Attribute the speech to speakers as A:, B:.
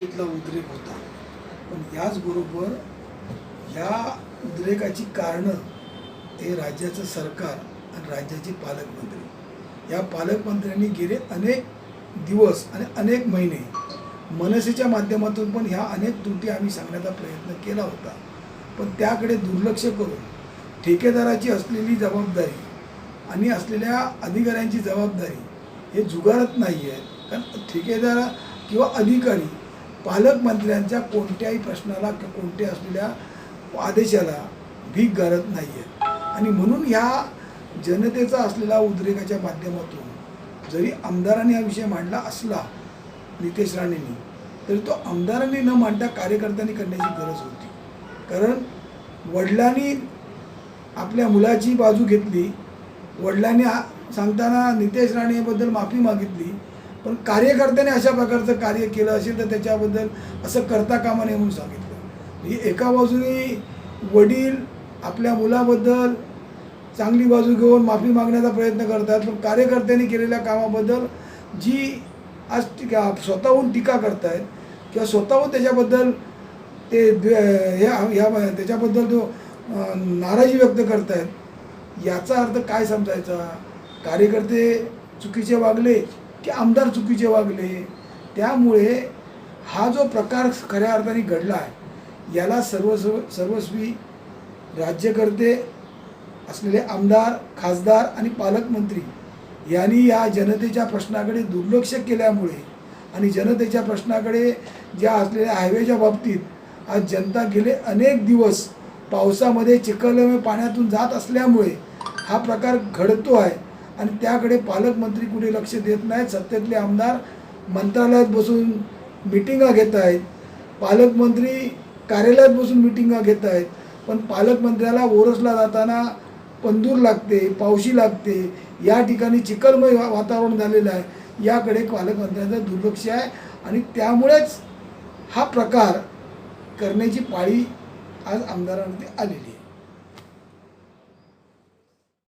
A: इथला उद्रेक होता, पण याचबरोबर ह्या उद्रेकाची कारणं हे राज्याचं सरकार आणि राज्याचे पालकमंत्री, या पालकमंत्र्यांनी गेले अनेक दिवस आणि अनेक महिने मनसेच्या माध्यमातून पण ह्या अनेक त्रुटी आम्ही सांगण्याचा प्रयत्न केला होता, पण त्याकडे दुर्लक्ष करून ठेकेदाराची असलेली जबाबदारी आणि असलेल्या अधिकाऱ्यांची जबाबदारी हे जुगारत नाही आहे. कारण ठेकेदार किंवा अधिकारी पालकमंत्र्यांच्या कोणत्याही प्रश्नाला किंवा कोणत्या असलेल्या आदेशाला भीक घालत नाही आहेत. आणि म्हणून ह्या जनतेचा असलेला उद्रेकाच्या माध्यमातून जरी आमदारांनी हा विषय मांडला असला नितेश राणेंनी, तरी तो आमदारांनी न मांडता कार्यकर्त्यांनी करण्याची गरज होती. कारण वडिलांनी आपल्या मुलाची बाजू घेतली, वडिलांनी सांगताना नितेश राणेबद्दल माफी मागितली, पण कार्यकर्त्याने अशा प्रकारचं कार्य केलं असेल तर त्याच्याबद्दल असं करता कामा नये म्हणून सांगितलं. ही एका बाजूने वडील आपल्या मुलाबद्दल चांगली बाजू घेऊन माफी मागण्याचा प्रयत्न करतात, पण कार्यकर्त्यांनी केलेल्या कामाबद्दल जी आज स्वतःहून टीका करतायत किंवा स्वतःहून त्याच्याबद्दल ते त्याच्याबद्दल तो नाराजी व्यक्त करतायत, याचा अर्थ काय समजायचा? कार्यकर्ते चुकीचे वागले की आमदार चुकीचे वागले? त्यामुळे हा जो प्रकार खऱ्या अर्थाने घडला आहे, याला सर्वस्वी राज्यकर्ते असलेले आमदार, खासदार आणि पालकमंत्री यांनी या जनतेच्या प्रश्नाकडे दुर्लक्ष केल्यामुळे आणि जनतेच्या प्रश्नाकडे ज्या असलेल्या हायवेच्या बाबतीत आज जनता गेले अनेक दिवस पावसामध्ये चिखलमय पाण्यातून जात असल्यामुळे हा प्रकार घडतो आहे. आणि त्याकडे पालकमंत्री कुठे लक्ष देत नाहीत. सत्तेतले आमदार मंत्रालयात बसून मिटिंगा घेत आहेत, पालकमंत्री कार्यालयात बसून मिटिंगा घेत आहेत, पण पालकमंत्र्याला ओरसला जाताना पंदूर लागते, पावशी लागते, या ठिकाणी चिखलमय वातावरण झालेलं आहे, याकडे पालकमंत्र्यांचं दुर्लक्ष आहे. आणि त्यामुळेच हा प्रकार करण्याची पाळी आज आमदारांवरती आलेली आहे.